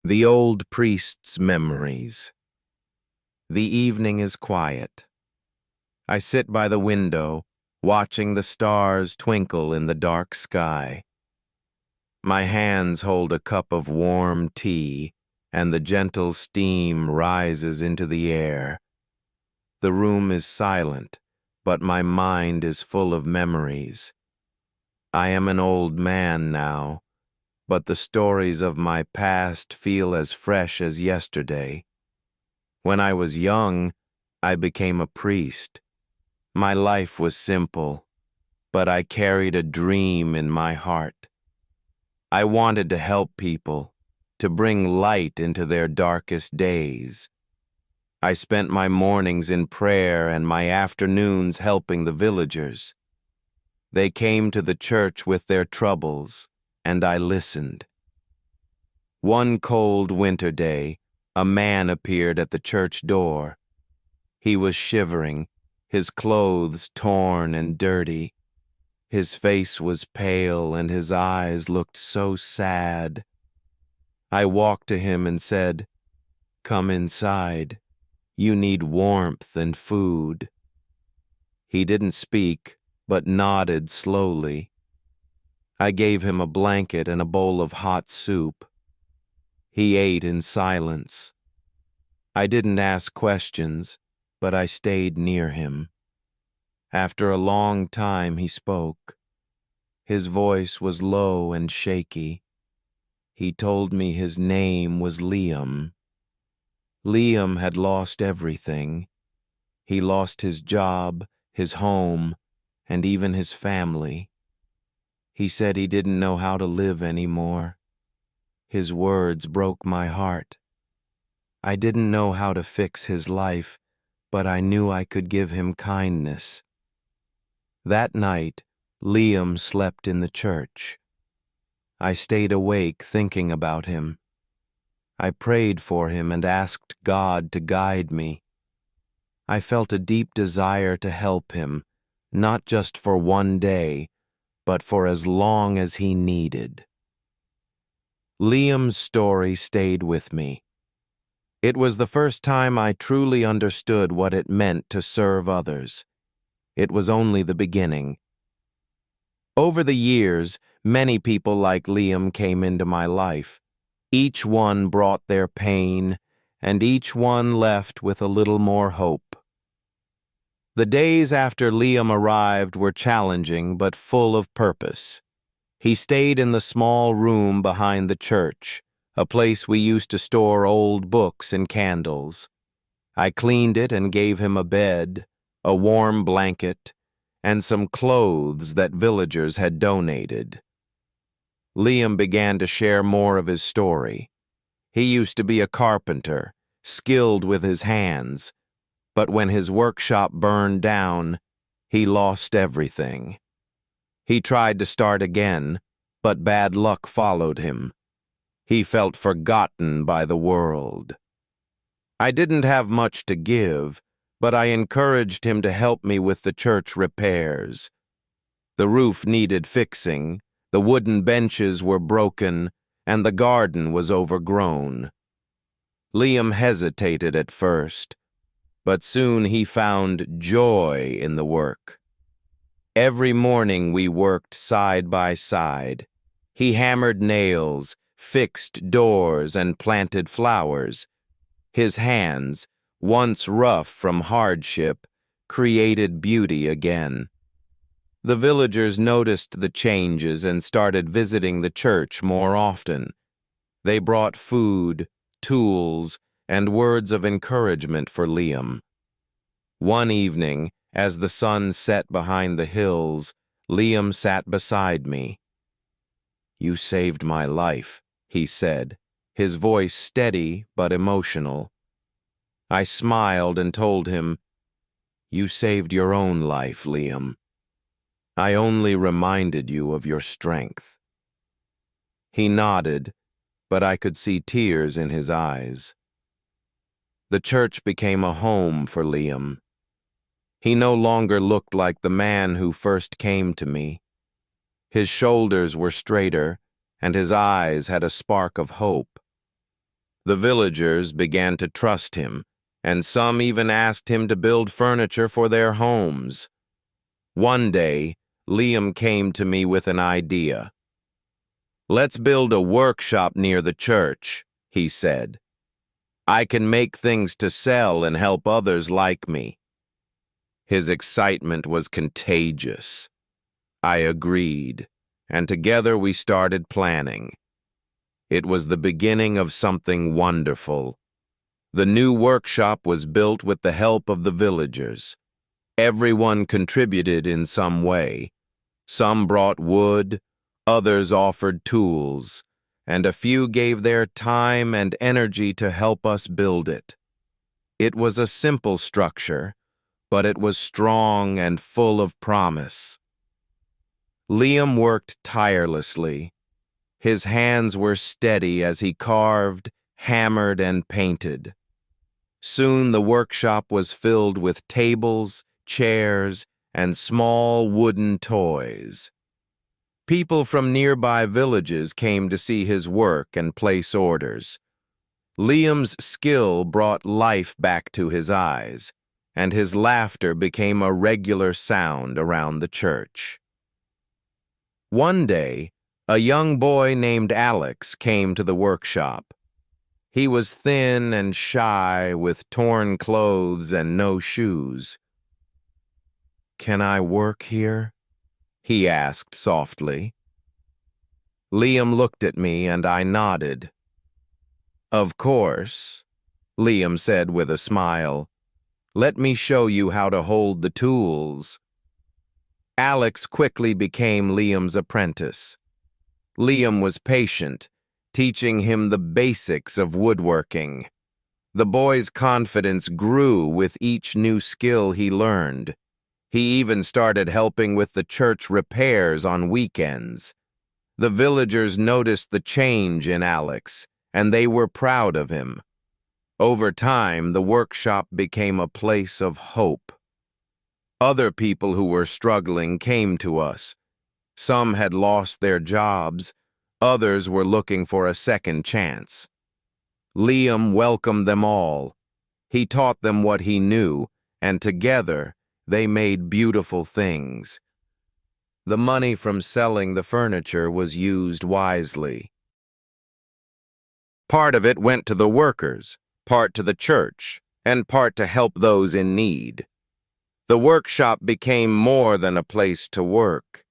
The old priest's memories. The evening is quiet. I sit by the window, watching the stars twinkle in the dark sky. My hands hold a cup of warm tea, and the gentle steam rises into the air. The room is silent, but my mind is full of memories. I am an old man now, but the stories of my past feel as fresh as yesterday. When I was young, I became a priest. My life was simple, but I carried a dream in my heart. I wanted to help people, to bring light into their darkest days. I spent my mornings in prayer and my afternoons helping the villagers. They came to the church with their troubles, and I listened. One cold winter day, a man appeared at the church door. He was shivering, his clothes torn and dirty. His face was pale and his eyes looked so sad. I walked to him and said, "Come inside. You need warmth and food." He didn't speak, but nodded slowly. I gave him a blanket and a bowl of hot soup. He ate in silence. I didn't ask questions, but I stayed near him. After a long time he spoke. His voice was low and shaky. He told me his name was Liam. Liam had lost everything. He lost his job, his home, and even his family. He said he didn't know how to live anymore. His words broke my heart. I didn't know how to fix his life, but I knew I could give him kindness. That night, Liam slept in the church. I stayed awake thinking about him. I prayed for him and asked God to guide me. I felt a deep desire to help him, not just for one day, but for as long as he needed. Liam's story stayed with me. It was the first time I truly understood what it meant to serve others. It was only the beginning. Over the years, many people like Liam came into my life. Each one brought their pain, and each one left with a little more hope. The days after Liam arrived were challenging but full of purpose. He stayed in the small room behind the church, a place we used to store old books and candles. I cleaned it and gave him a bed, a warm blanket, and some clothes that villagers had donated. Liam began to share more of his story. He used to be a carpenter, skilled with his hands, but when his workshop burned down, he lost everything. He tried to start again, but bad luck followed him. He felt forgotten by the world. I didn't have much to give, but I encouraged him to help me with the church repairs. The roof needed fixing, the wooden benches were broken, and the garden was overgrown. Liam hesitated at first, but soon he found joy in the work. Every morning we worked side by side. He hammered nails, fixed doors, and planted flowers. His hands, once rough from hardship, created beauty again. The villagers noticed the changes and started visiting the church more often. They brought food, tools, and words of encouragement for Liam. One evening, as the sun set behind the hills, Liam sat beside me. "You saved my life," he said, his voice steady but emotional. I smiled and told him, "You saved your own life, Liam. I only reminded you of your strength." He nodded, but I could see tears in his eyes. The church became a home for Liam. He no longer looked like the man who first came to me. His shoulders were straighter, and his eyes had a spark of hope. The villagers began to trust him, and some even asked him to build furniture for their homes. One day, Liam came to me with an idea. "Let's build a workshop near the church," he said. "I can make things to sell and help others like me." His excitement was contagious. I agreed, and together we started planning. It was the beginning of something wonderful. The new workshop was built with the help of the villagers. Everyone contributed in some way. Some brought wood, others offered tools, and a few gave their time and energy to help us build it. It was a simple structure, but it was strong and full of promise. Liam worked tirelessly. His hands were steady as he carved, hammered, and painted. Soon the workshop was filled with tables, chairs, and small wooden toys. People from nearby villages came to see his work and place orders. Liam's skill brought life back to his eyes, and his laughter became a regular sound around the church. One day, a young boy named Alex came to the workshop. He was thin and shy, with torn clothes and no shoes. "Can I work here?" he asked softly. Liam looked at me and I nodded. "Of course," Liam said with a smile. "Let me show you how to hold the tools." Alex quickly became Liam's apprentice. Liam was patient, teaching him the basics of woodworking. The boy's confidence grew with each new skill he learned. He even started helping with the church repairs on weekends. The villagers noticed the change in Alex, and they were proud of him. Over time, the workshop became a place of hope. Other people who were struggling came to us. Some had lost their jobs, others were looking for a second chance. Liam welcomed them all. He taught them what he knew, and together they made beautiful things. The money from selling the furniture was used wisely. Part of it went to the workers, part to the church, and part to help those in need. The workshop became more than a place to work.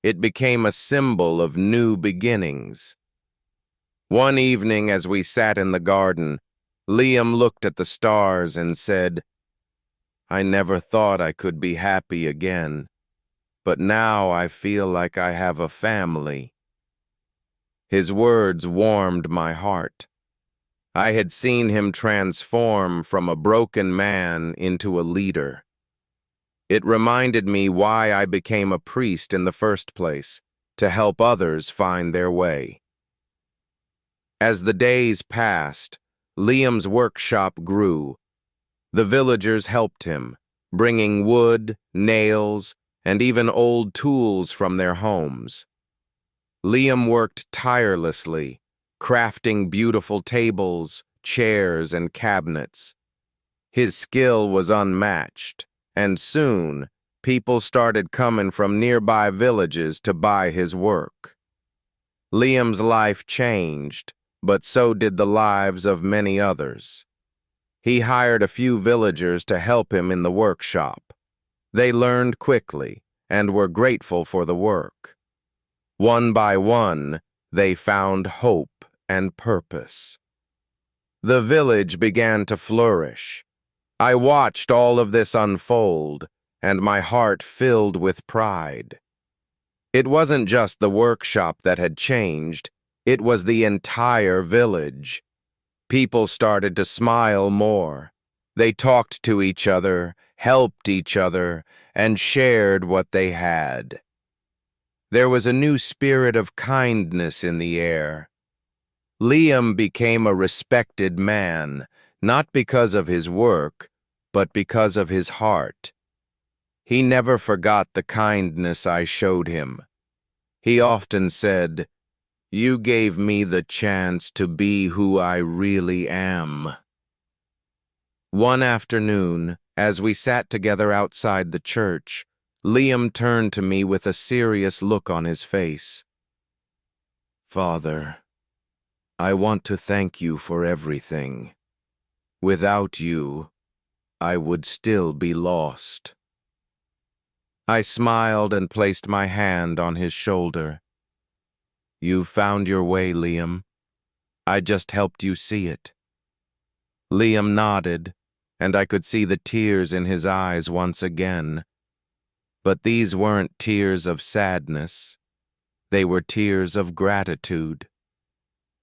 It became a symbol of new beginnings. One evening as we sat in the garden, Liam looked at the stars and said, "I never thought I could be happy again, but now I feel like I have a family." His words warmed my heart. I had seen him transform from a broken man into a leader. It reminded me why I became a priest in the first place, to help others find their way. As the days passed, Liam's workshop grew. The villagers helped him, bringing wood, nails, and even old tools from their homes. Liam worked tirelessly, crafting beautiful tables, chairs, and cabinets. His skill was unmatched, and soon people started coming from nearby villages to buy his work. Liam's life changed, but so did the lives of many others. He hired a few villagers to help him in the workshop. They learned quickly and were grateful for the work. One by one, they found hope and purpose. The village began to flourish. I watched all of this unfold, and my heart filled with pride. It wasn't just the workshop that had changed, it was the entire village. People started to smile more. They talked to each other, helped each other, and shared what they had. There was a new spirit of kindness in the air. Liam became a respected man, not because of his work, but because of his heart. He never forgot the kindness I showed him. He often said, You gave me the chance to be who I really am. One afternoon, as we sat together outside the church, Liam turned to me with a serious look on his face. Father, I want to thank you for everything. Without you, I would still be lost. I smiled and placed my hand on his shoulder. You've found your way, Liam. I just helped you see it. Liam nodded, and I could see the tears in his eyes once again. But these weren't tears of sadness. They were tears of gratitude.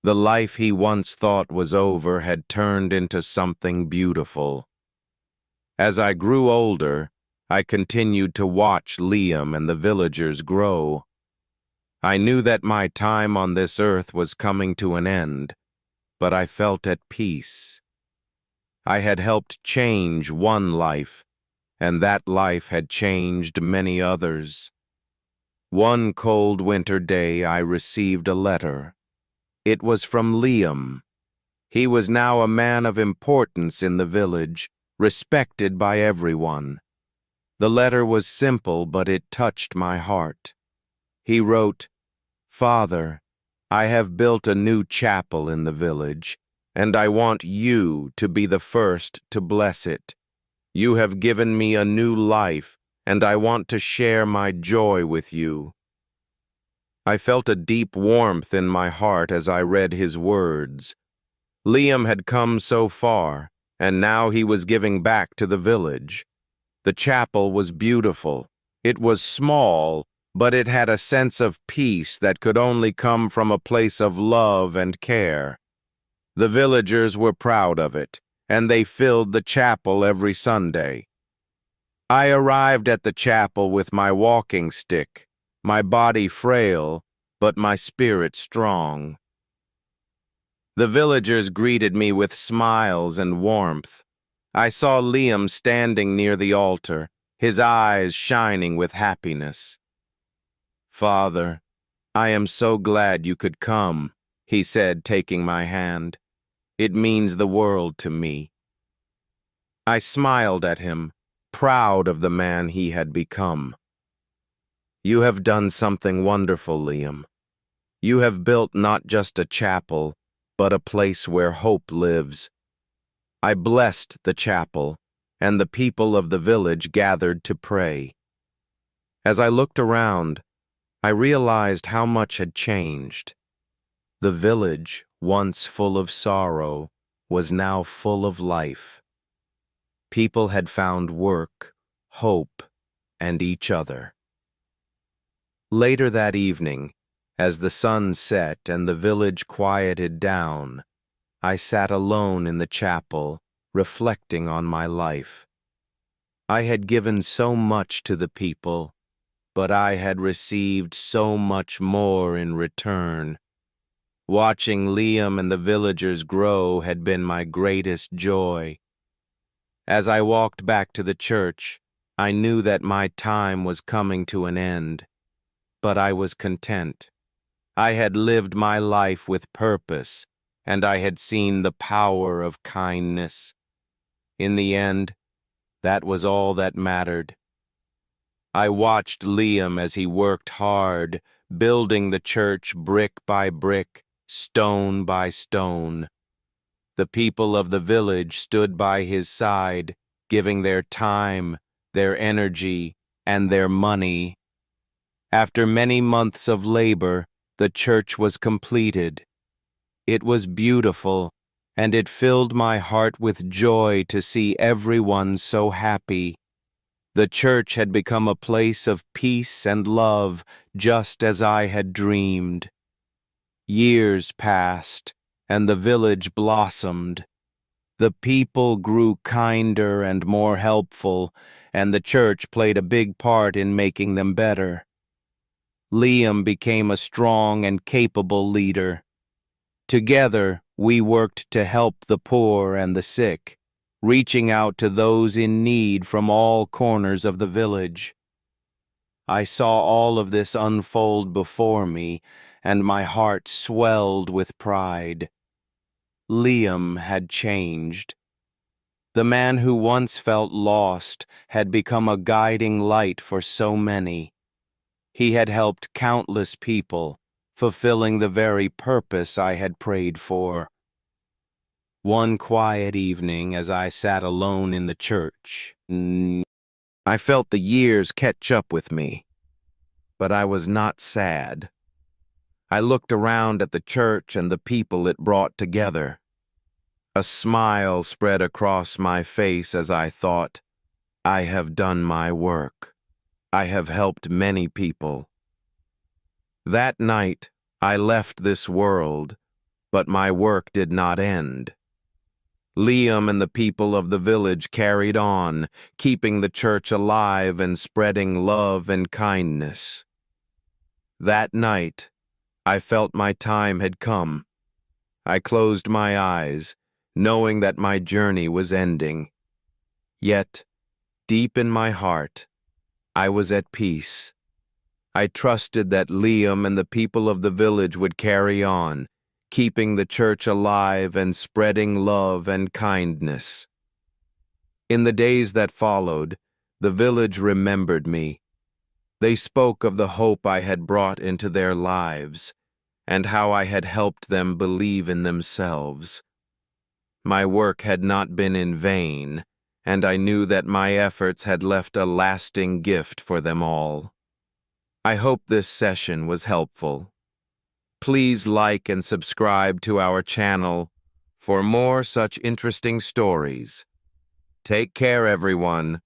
The life he once thought was over had turned into something beautiful. As I grew older, I continued to watch Liam and the villagers grow. I knew that my time on this earth was coming to an end, but I felt at peace. I had helped change one life, and that life had changed many others. One cold winter day I received a letter. It was from Liam. He was now a man of importance in the village, respected by everyone. The letter was simple, but it touched my heart. He wrote, Father, I have built a new chapel in the village, and I want you to be the first to bless it. You have given me a new life, and I want to share my joy with you. I felt a deep warmth in my heart as I read his words. Liam had come so far, and now he was giving back to the village. The chapel was beautiful. It was small, but it had a sense of peace that could only come from a place of love and care. The villagers were proud of it, and they filled the chapel every Sunday. I arrived at the chapel with my walking stick, my body frail, but my spirit strong. The villagers greeted me with smiles and warmth. I saw Liam standing near the altar, his eyes shining with happiness. Father, I am so glad you could come, he said, taking my hand. It means the world to me. I smiled at him, proud of the man he had become. You have done something wonderful, Liam. You have built not just a chapel, but a place where hope lives. I blessed the chapel, and the people of the village gathered to pray. As I looked around, I realized how much had changed. The village, once full of sorrow, was now full of life. People had found work, hope, and each other. Later that evening, as the sun set and the village quieted down, I sat alone in the chapel, reflecting on my life. I had given so much to the people, but I had received so much more in return. Watching Liam and the villagers grow had been my greatest joy. As I walked back to the church, I knew that my time was coming to an end, but I was content. I had lived my life with purpose, and I had seen the power of kindness. In the end, that was all that mattered. I watched Liam as he worked hard, building the church brick by brick, stone by stone. The people of the village stood by his side, giving their time, their energy, and their money. After many months of labor, the church was completed. It was beautiful, and it filled my heart with joy to see everyone so happy. The church had become a place of peace and love, just as I had dreamed. Years passed, and the village blossomed. The people grew kinder and more helpful, and the church played a big part in making them better. Liam became a strong and capable leader. Together, we worked to help the poor and the sick, reaching out to those in need from all corners of the village. I saw all of this unfold before me, and my heart swelled with pride. Liam had changed. The man who once felt lost had become a guiding light for so many. He had helped countless people, fulfilling the very purpose I had prayed for. One quiet evening, as I sat alone in the church, I felt the years catch up with me, but I was not sad. I looked around at the church and the people it brought together. A smile spread across my face as I thought, I have done my work. I have helped many people. That night, I left this world, but my work did not end. Liam and the people of the village carried on, keeping the church alive and spreading love and kindness. That night, I felt my time had come. I closed my eyes, knowing that my journey was ending. Yet, deep in my heart, I was at peace. I trusted that Liam and the people of the village would carry on, keeping the church alive and spreading love and kindness. In the days that followed, the village remembered me. They spoke of the hope I had brought into their lives, and how I had helped them believe in themselves. My work had not been in vain, and I knew that my efforts had left a lasting gift for them all. I hope this session was helpful. Please like and subscribe to our channel for more such interesting stories. Take care, everyone.